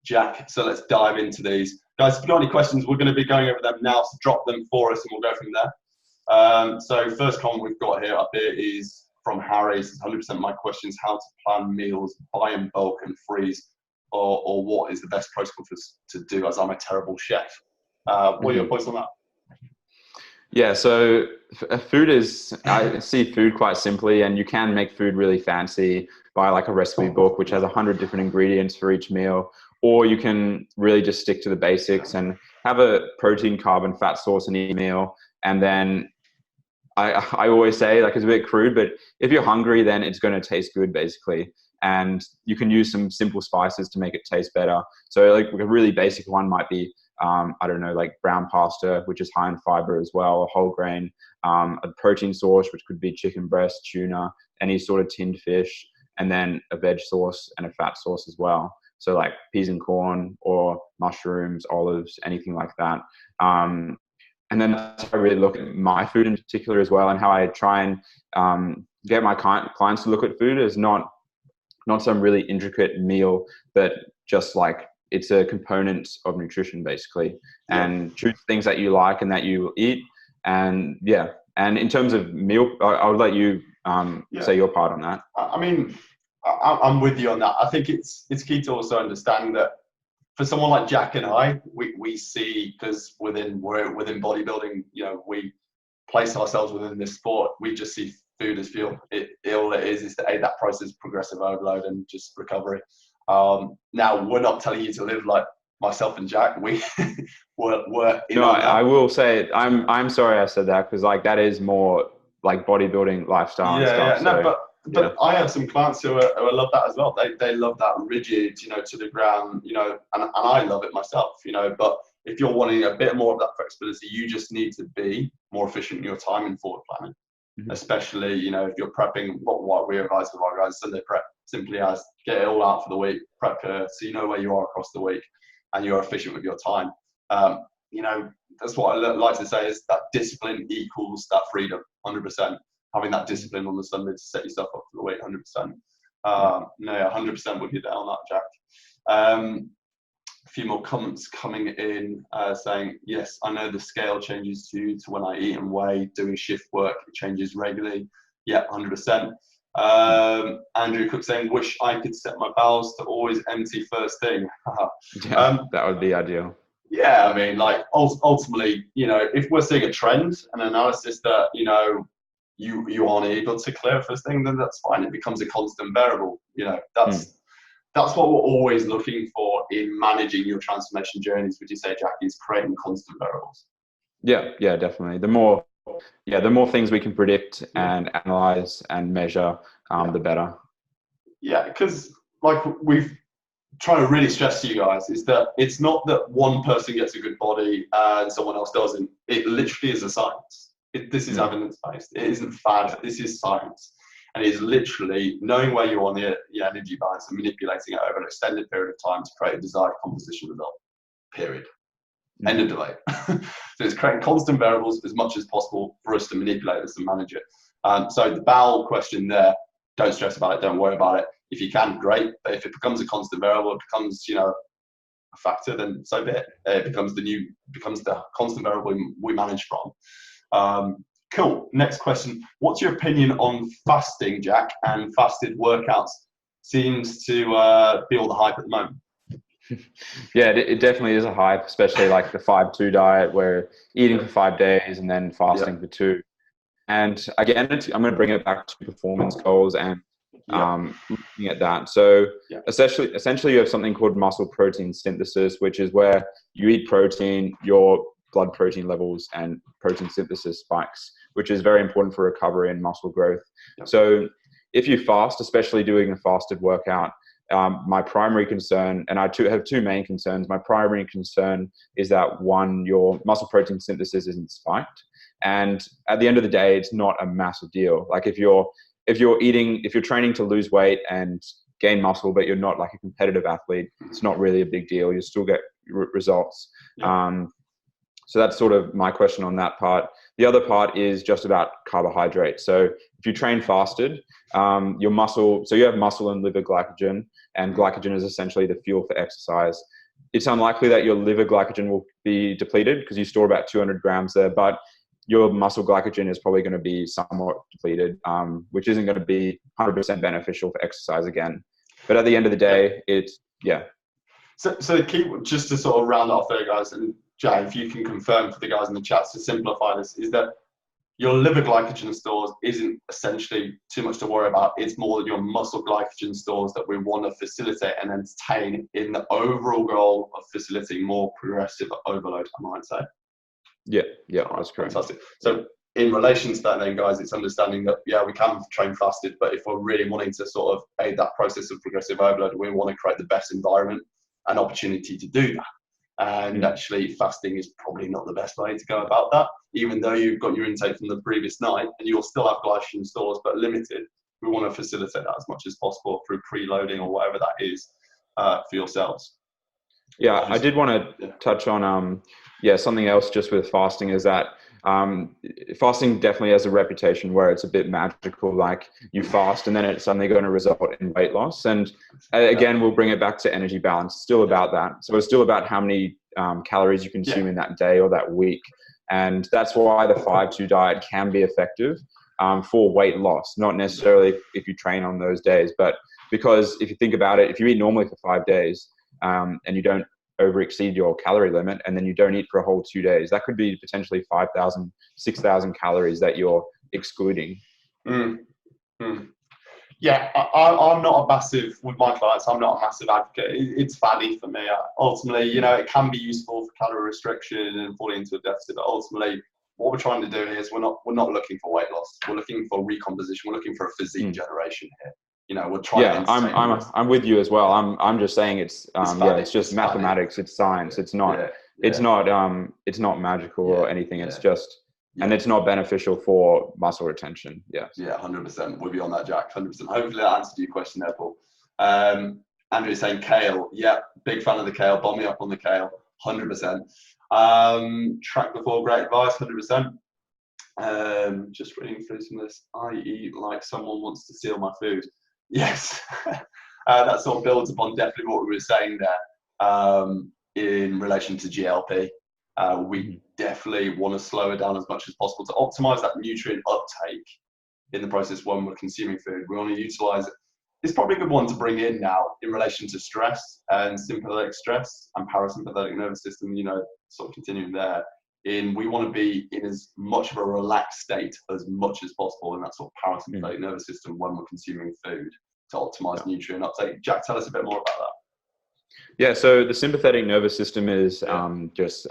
Jack, so let's dive into these. Guys, if you've got any questions, we're going to be going over them now, so drop them for us and we'll go from there. So first comment we've got here up here is from Harry. It's 100% my question is how to plan meals, buy in bulk and freeze, or what is the best protocol to do, as I'm a terrible chef. What are your points on that? Yeah, so food is, I see food quite simply, and you can make food really fancy by like a recipe book, which has 100 different ingredients for each meal, or you can really just stick to the basics and have a protein, carb, and fat source in each meal. And then I always say, like, it's a bit crude, but if you're hungry, then it's going to taste good, basically. And you can use some simple spices to make it taste better. So like a really basic one might be, I don't know, like brown pasta, which is high in fiber as well, a whole grain, a protein source, which could be chicken breast, tuna, any sort of tinned fish, and then a veg sauce and a fat sauce as well. So like peas and corn or mushrooms, olives, anything like that. And then that's how I really look at my food in particular as well, and how I try and get my clients to look at food as not some really intricate meal, but just like it's a component of nutrition basically, Yeah. and choose things that you like and that you eat. And yeah, and in terms of meal, I'll let you say your part on that. I mean, I'm with you on that. I think it's key to also understand that for someone like Jack and I, we see, because we're within bodybuilding, we place ourselves within this sport. We just see food as fuel. All it is to aid that process of progressive overload and just recovery. Now, we're not telling you to live like myself and Jack. We're in No, on that. I will say I'm sorry I said that, because like that is more like bodybuilding lifestyle and stuff. No, So but I have some clients who love that as well. They love that rigid, to the ground, and I love it myself, But if you're wanting a bit more of that flexibility, you just need to be more efficient in your time and forward planning. Mm-hmm. Especially, if you're prepping, what we advise with our guys, Sunday prep, simply as get it all out for the week, prep so you know where you are across the week, and you're efficient with your time. That's what I like to say is that discipline equals that freedom, 100%. Having that discipline on the Sunday to set yourself up for the week, 100%. 100% with you there on that, Jack. A few more comments coming in saying, yes, I know the scale changes to when I eat and weigh, doing shift work, it changes regularly. Yeah, 100%. Andrew Cook saying, wish I could set my bowels to always empty first thing. That would be ideal. Yeah, I mean, like ultimately, if we're seeing a trend, an analysis that, you aren't able to clear first thing, then that's fine. It becomes a constant variable. That's what we're always looking for in managing your transformation journeys. Would you say, Jack, is creating constant variables? Yeah, definitely. The more things we can predict and analyze and measure, the better. Yeah, because like we've trying to really stress to you guys is that it's not that one person gets a good body and someone else doesn't. It literally is a science. This is evidence-based. It isn't fad. This is science. And it is literally knowing where you are on the energy balance and manipulating it over an extended period of time to create a desired composition result. Period. End of debate. So it's creating constant variables as much as possible for us to manipulate this and manage it. So the bowel question there, don't stress about it. Don't worry about it. If you can, great. But if it becomes a constant variable, it becomes, a factor, then so be it. It becomes the constant variable we manage from. Cool. Next question. What's your opinion on fasting, Jack, and fasted workouts? Seems to be all the hype at the moment. Yeah, it definitely is a hype, especially like the 5-2 diet, where eating for 5 days and then fasting for 2. And again, I'm going to bring it back to performance goals and looking at that. So essentially you have something called muscle protein synthesis, which is where you eat protein, your blood protein levels and protein synthesis spikes, which is very important for recovery and muscle growth. So if you fast, especially doing a fasted workout, my primary concern, and I have two main concerns. My primary concern is that, one, your muscle protein synthesis isn't spiked. And at the end of the day, it's not a massive deal. Like if you're training to lose weight and gain muscle, but you're not like a competitive athlete, it's not really a big deal. You still get results. So that's sort of my question on that part. The other part is just about carbohydrate. So if you train fasted, your muscle, so you have muscle and liver glycogen, and glycogen is essentially the fuel for exercise. It's unlikely that your liver glycogen will be depleted because you store about 200 grams there, but your muscle glycogen is probably going to be somewhat depleted, which isn't going to be 100% beneficial for exercise again. But at the end of the day, So the key, just to sort of round off there, guys, and Jay, if you can confirm for the guys in the chat to simplify this, is that your liver glycogen stores isn't essentially too much to worry about. It's more your muscle glycogen stores that we want to facilitate and entertain in the overall goal of facilitating more progressive overload, I might say. Yeah, that's correct. Fantastic. So in relation to that then, guys, it's understanding that, we can train fasted, but if we're really wanting to sort of aid that process of progressive overload, we want to create the best environment and opportunity to do that. And actually fasting is probably not the best way to go about that, even though you've got your intake from the previous night and you'll still have glycogen stores, but limited. We want to facilitate that as much as possible through preloading or whatever that is for yourselves. I did want to touch on something else just with fasting is that Fasting definitely has a reputation where it's a bit magical, like you fast and then it's suddenly going to result in weight loss. And again, we'll bring it back to energy balance. It's still about that. So it's still about how many calories you consume in that day or that week. And that's why the 5-2 diet can be effective for weight loss, not necessarily if you train on those days, but because if you think about it, if you eat normally for 5 days and you don't over exceed your calorie limit and then you don't eat for a whole 2 days, that could be potentially 5,000, 6,000 calories that you're excluding. Mm. Mm. Yeah, I'm not a massive, with my clients, I'm not a massive advocate. It's faddy for me. Ultimately, you know, it can be useful for calorie restriction and falling into a deficit, but ultimately what we're trying to do here is we're not looking for weight loss. We're looking for recomposition. We're looking for a physique generation here. You know, we're trying to entertain. I'm with you as well. I'm just saying it's it's just it's mathematics, it's science. It's not it's not magical or anything. It's just and it's not beneficial for muscle retention. Yes. Yeah, 100%. We'll be on that, Jack. 100%. Hopefully that answered your question there, Paul. Andrew's saying kale. Yeah, big fan of the kale. Bomb me up on the kale. 100%. Track before, great advice. 100%. Just reading through some of this. I eat like someone wants to steal my food. Yes. That sort of builds upon definitely what we were saying there in relation to GLP. We definitely want to slow it down as much as possible to optimize that nutrient uptake in the process when we're consuming food. We want to utilize it. It's probably a good one to bring in now in relation to stress and sympathetic stress and parasympathetic nervous system, you know, sort of continuing there. We want to be in as much of a relaxed state as much as possible in that sort of parasympathetic nervous system when we're consuming food to optimize nutrient uptake. Jack, tell us a bit more about that. Yeah, so the sympathetic nervous system is just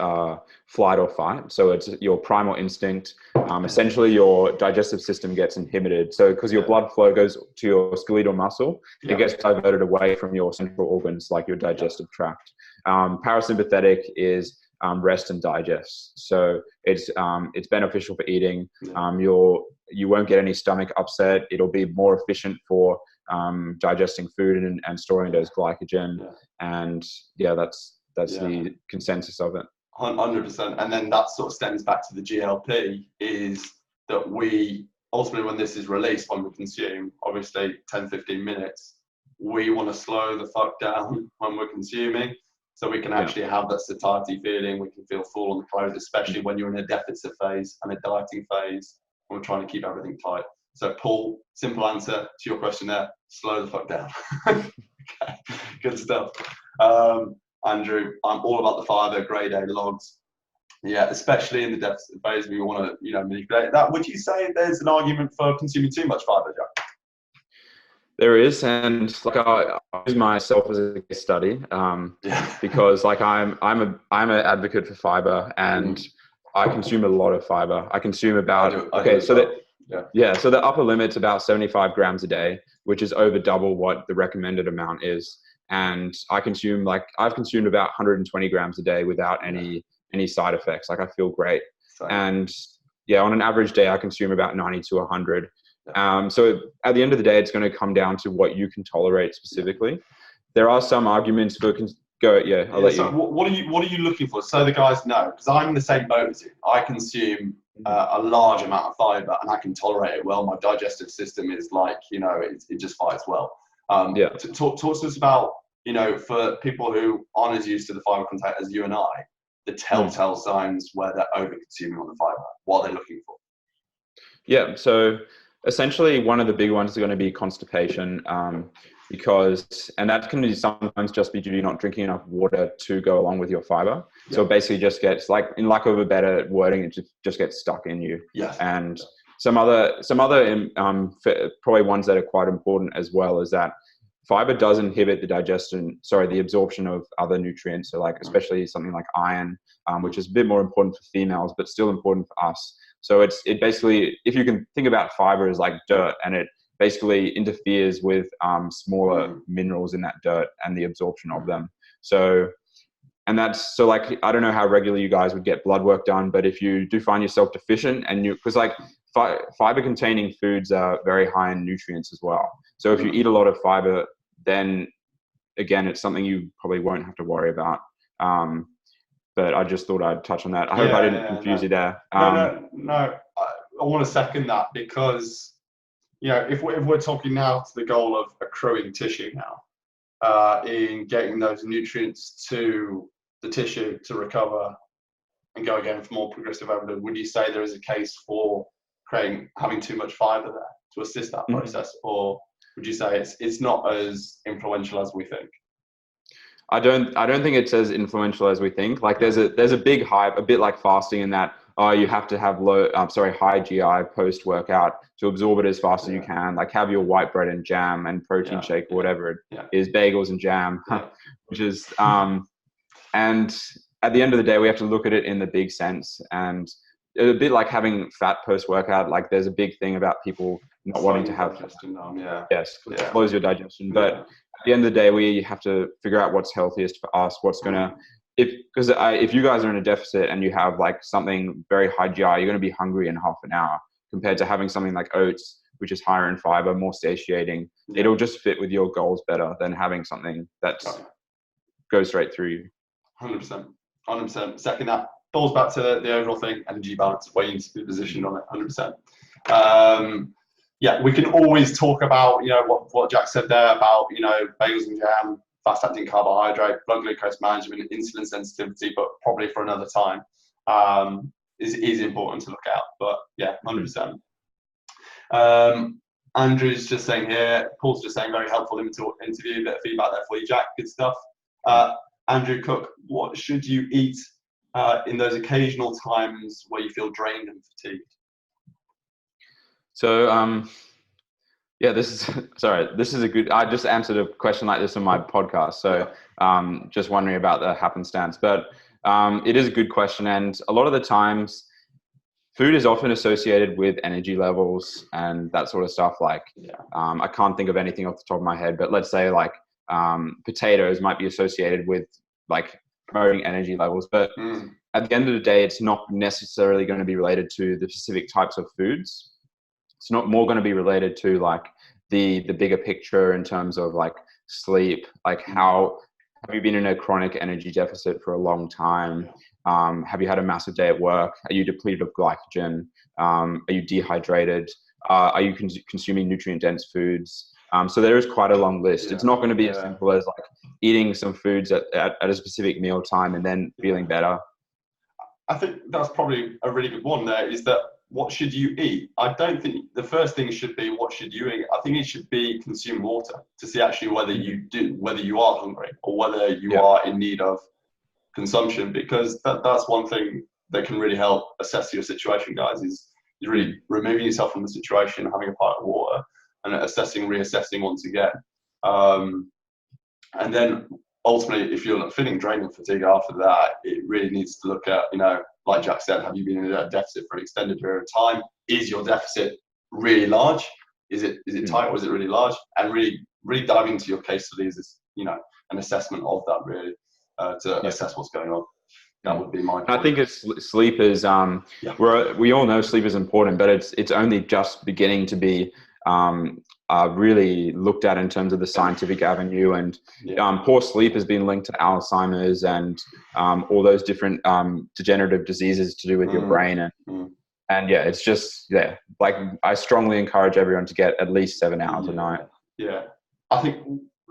flight or fight. So it's your primal instinct. Essentially, your digestive system gets inhibited. So because your blood flow goes to your skeletal muscle, it gets diverted away from your central organs like your digestive tract. Parasympathetic is rest and digest. So it's beneficial for eating. You won't get any stomach upset. It'll be more efficient for digesting food and storing it as glycogen. And that's the consensus of it. 100%. And then that sort of stems back to the GLP is that we ultimately, when this is released, when we consume, obviously 10-15 minutes, we want to slow the fuck down when we're consuming. So we can actually have that satiety feeling. We can feel full on the calories, especially when you're in a deficit phase and a dieting phase, and we're trying to keep everything tight. So Paul, simple answer to your question there, slow the fuck down. Okay, good stuff. Andrew, I'm all about the fiber, grade A logs. Yeah, especially in the deficit phase, we want to, manipulate that. Would you say there's an argument for consuming too much fiber, Jack? There is, and like I use myself as a case study because like I'm an advocate for fiber, and I consume a lot of fiber. I consume about so the upper limit's about 75 grams a day, which is over double what the recommended amount is. And I've consumed about 120 grams a day without any side effects. Like I feel great. Same. And on an average day, I consume about 90 to 100. So at the end of the day, it's going to come down to what you can tolerate specifically. There are some arguments for What are you looking for? So the guys know, because I'm in the same boat as you. I consume a large amount of fiber and I can tolerate it well. My digestive system is like, it just fights well. Talk to us about, for people who aren't as used to the fiber content as you and I, the telltale signs where they're over consuming on the fiber. What are they looking for? Yeah, so essentially one of the big ones is going to be constipation, and that can sometimes just be due to not drinking enough water to go along with your fiber. So it basically just gets, like, in lack of a better wording, it just gets stuck in you. Yes. And some other probably ones that are quite important as well is that fiber does inhibit the absorption of other nutrients. So like especially something like iron, which is a bit more important for females, but still important for us. So it basically, if you can think about fiber as like dirt, and it basically interferes with smaller minerals in that dirt and the absorption of them. So like, I don't know how regularly you guys would get blood work done, but if you do find yourself deficient because like fiber containing foods are very high in nutrients as well. So if you eat a lot of fiber, then again, it's something you probably won't have to worry about. but I just thought I'd touch on that. I hope I Yeah, didn't yeah, confuse no. you there. No. I want to second that because, if we're talking now to the goal of accruing tissue now, in getting those nutrients to the tissue to recover and go again for more progressive overload, would you say there is a case for having too much fiber there to assist that process, or would you say it's not as influential as we think? I don't think it's as influential as we think. Like there's a big hype, a bit like fasting, in that you have to have high GI post workout to absorb it as fast as you can. Like have your white bread and jam and protein shake or whatever it is, bagels and jam, which is and at the end of the day we have to look at it in the big sense, and a bit like having fat post workout. Like there's a big thing about people not wanting to have digestion. Slows your digestion, but at the end of the day, we have to figure out what's healthiest for us, what's gonna, if you guys are in a deficit and you have like something very high GI, you're gonna be hungry in half an hour, compared to having something like oats, which is higher in fiber, more satiating. It'll just fit with your goals better than having something that goes straight through you. 100%. Second that. Falls back to the overall thing, energy balance, where you need to be positioned on it, 100%. We can always talk about, what Jack said there about, bagels and jam, fast-acting carbohydrate, blood glucose management, insulin sensitivity, but probably for another time, is important to look at. But 100%. Andrew's just saying here, Paul's just saying very helpful interview, bit of feedback there for you, Jack. Good stuff. Andrew Cook, what should you eat in those occasional times where you feel drained and fatigued? So, this is a good, I just answered a question like this on my podcast. So, just wondering about the happenstance, but it is a good question. And a lot of the times food is often associated with energy levels and that sort of stuff. Like, I can't think of anything off the top of my head, but let's say like potatoes might be associated with like promoting energy levels, but at the end of the day, it's not necessarily going to be related to the specific types of foods. It's not more going to be related to like the bigger picture in terms of like sleep, like how have you been in a chronic energy deficit for a long time? Have you had a massive day at work? Are you depleted of glycogen? Are you dehydrated? Are you consuming nutrient dense foods? So there is quite a long list. It's not going to be as simple as like eating some foods at a specific meal time and then feeling better. I think that's probably a really good one there, is that what should you eat? I don't think the first thing should be what should you eat. I think it should be consume water to see actually whether you are hungry or whether you are in need of consumption, because that's one thing that can really help assess your situation, guys, is really removing yourself from the situation, having a pint of water and reassessing once again. And then ultimately, if you're feeling drained and fatigued after that, it really needs to look at, like Jack said, have you been in a deficit for an extended period of time? Is your deficit really large? Is it tight, or is it really large? And really dive into your case studies, is an assessment of that, really, to assess what's going on. That would be my point. I think sleep is we all know sleep is important, but it's only just beginning to be really looked at in terms of the scientific avenue, and poor sleep has been linked to Alzheimer's and all those different degenerative diseases to do with your brain, and it's just like I strongly encourage everyone to get at least 7 hours a night. I think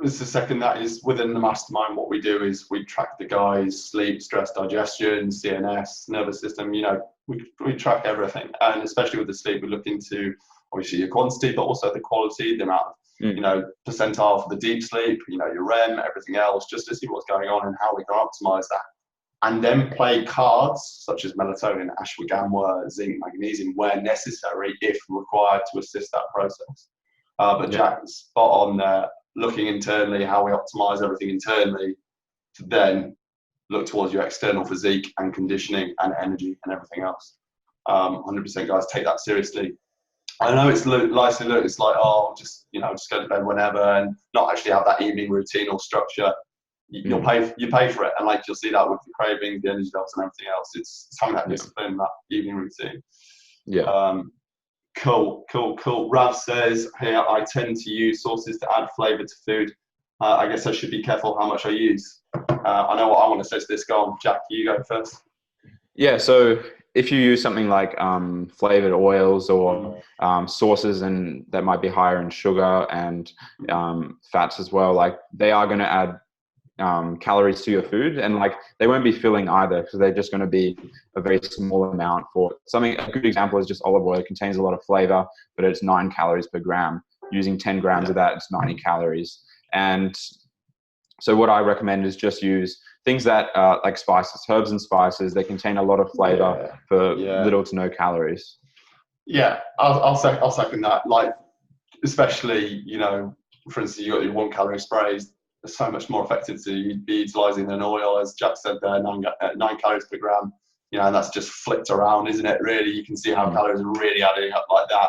it's the second that is within the mastermind. What we do is we track the guys' sleep, stress, digestion, CNS, nervous system. We track everything, and especially with the sleep, we look into obviously your quantity, but also the quality, the amount of, percentile for the deep sleep, your REM, everything else, just to see what's going on and how we can optimize that. And then play cards such as melatonin, ashwagandha, zinc, magnesium, where necessary, if required, to assist that process. But Jack's spot on there, looking internally, how we optimize everything internally, to then look towards your external physique and conditioning and energy and everything else. 100%, guys, take that seriously. I know it's it's like, just go to bed whenever and not actually have that evening routine or structure. You pay for it, and like you'll see that with the cravings, the energy levels, and everything else. It's having that discipline, that evening routine. Cool. Rav says here, I tend to use sauces to add flavour to food. I guess I should be careful how much I use. I know what I want to say to this. Go on, Jack, you go first. Yeah, so if you use something like flavored oils or sauces, and that might be higher in sugar and fats as well, like they are going to add calories to your food, and like they won't be filling either, because they're just going to be a very small amount. For something, a good example is just olive oil. It contains a lot of flavor, but it's 9 calories per gram. Using 10 grams of that, it's 90 calories. And so what I recommend is just use things that like spices, herbs and spices. They contain a lot of flavor for little to no calories. Yeah, I'll second that. Like, especially, you know, for instance, you got your 1 calorie sprays. They're so much more effective to be utilizing an oil, as Jack said there, 9 calories per gram. You know, and that's just flipped around, isn't it? Really, you can see how calories are really adding up like that.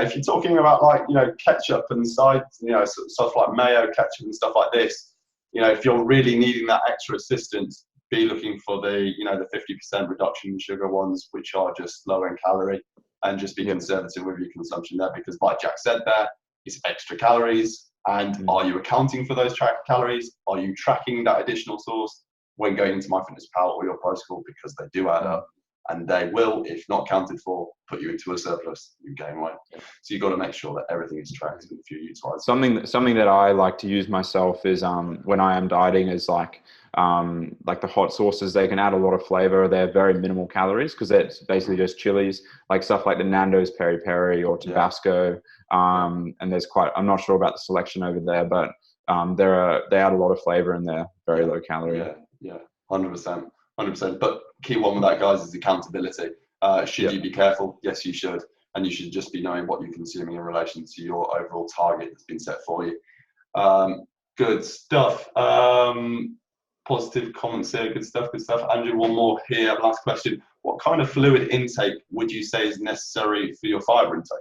If you're talking about, like, you know, ketchup and sides, you know, stuff like mayo, ketchup and stuff like this, you know, if you're really needing that extra assistance, be looking for the, you know, the 50% reduction in sugar ones, which are just lower in calorie, and just be conservative with your consumption there, because like Jack said there, it's extra calories. And are you accounting for those calories? Are you tracking that additional source when going into MyFitnessPal or your Pro School? Because they do add up, and they will, if not accounted for, put you into a surplus. You gain weight. So you've got to make sure that everything is tracked if you utilize Something that I like to use myself is when I am dieting is like the hot sauces. They can add a lot of flavor. They're very minimal calories, because it's basically just chilies, like stuff like the Nando's peri peri or Tabasco. And there's I'm not sure about the selection over there, but they add a lot of flavor, and they're very low calorie. Yeah, 100%. But key one with that, guys, is accountability. Should you be careful? Yes, you should. And you should just be knowing what you're consuming in relation to your overall target that's been set for you. Good stuff. Positive comments here. Good stuff. Andrew, one more here. Last question. What kind of fluid intake would you say is necessary for your fiber intake?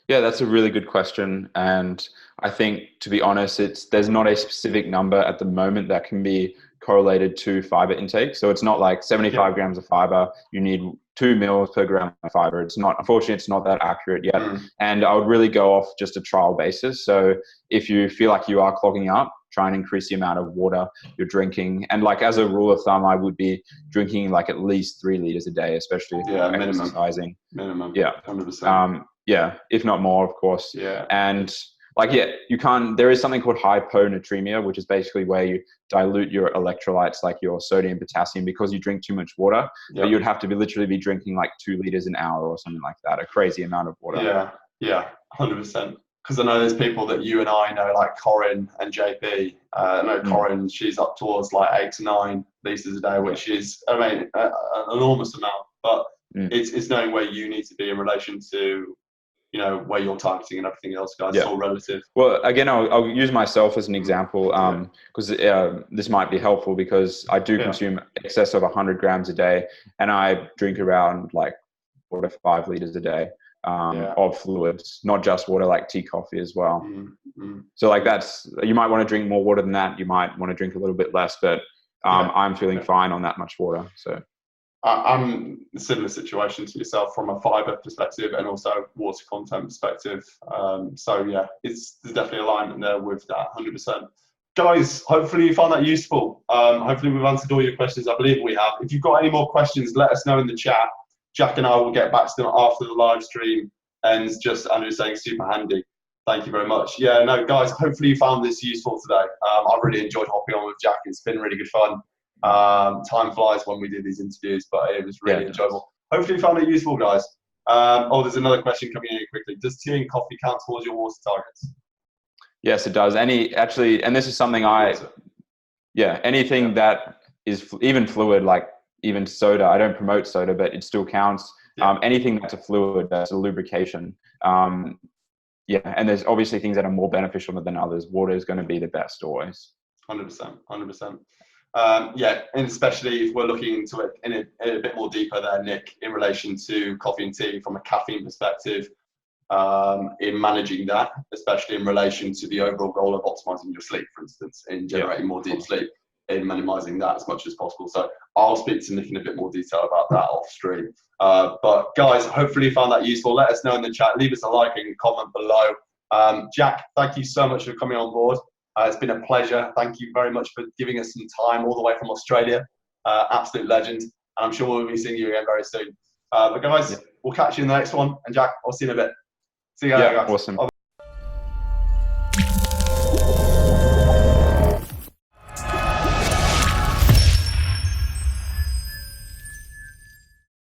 Yeah, that's a really good question. And I think, to be honest, there's not a specific number at the moment that can be correlated to fiber intake. So it's not like 75 grams of fiber, you need 2 mils per gram of fiber. Unfortunately, it's not that accurate yet. And I would really go off just a trial basis. So if you feel like you are clogging up, try and increase the amount of water you're drinking. And like, as a rule of thumb, I would be drinking like at least 3 liters a day, especially if you're exercising. Minimum. Yeah. 100%. Yeah, if not more, of course. Yeah. And like, there is something called hyponatremia, which is basically where you dilute your electrolytes, like your sodium, potassium, because you drink too much water. But you'd have to literally be drinking like 2 liters an hour or something like that, a crazy amount of water. Yeah, 100%. Because I know there's people that you and I know, like Corinne and JP. I know Corinne, she's up towards like 8 to 9 liters a day, which is, I mean, an enormous amount. But it's knowing where you need to be in relation to, you know, where you're targeting and everything else, guys. It's all relative. Well, again, I'll use myself as an example, because this might be helpful, because I do consume excess of 100 grams a day, and I drink around like 4 to 5 liters a day of fluids, not just water, like tea, coffee as well. So like you might want to drink more water than that. You might want to drink a little bit less, but I'm feeling fine on that much water. So I'm in a similar situation to yourself from a fiber perspective and also water content perspective. So yeah, there's definitely alignment there with that 100%. Guys, hopefully you found that useful. Hopefully we've answered all your questions. I believe we have. If you've got any more questions, let us know in the chat. Jack and I will get back to them after the live stream. And just Andrew saying super handy. Thank you very much. Yeah, no, guys, hopefully you found this useful today. I really enjoyed hopping on with Jack. It's been really good fun. Time flies when we do these interviews, but it was really enjoyable. Hopefully you found it useful, guys. There's another question coming in quickly. Does tea and coffee count towards your water targets? Yes, it does. And this is something anything that is even fluid, like even soda. I don't promote soda, but it still counts. Anything that's a fluid, that's a lubrication. And there's obviously things that are more beneficial than others. Water is going to be the best always. 100%. And especially if we're looking into it in a bit more deeper there, Nick, in relation to coffee and tea from a caffeine perspective, in managing that, especially in relation to the overall goal of optimizing your sleep, for instance, in generating more deep sleep, in minimizing that as much as possible. So I'll speak to Nick in a bit more detail about that off stream. But guys, hopefully you found that useful. Let us know in the chat. Leave us a like and comment below. Jack, thank you so much for coming on board. It's been a pleasure. Thank you very much for giving us some time all the way from Australia. Absolute legend. And I'm sure we'll be seeing you again very soon. But guys, we'll catch you in the next one. And Jack, I'll see you in a bit. See you later, guys. Awesome.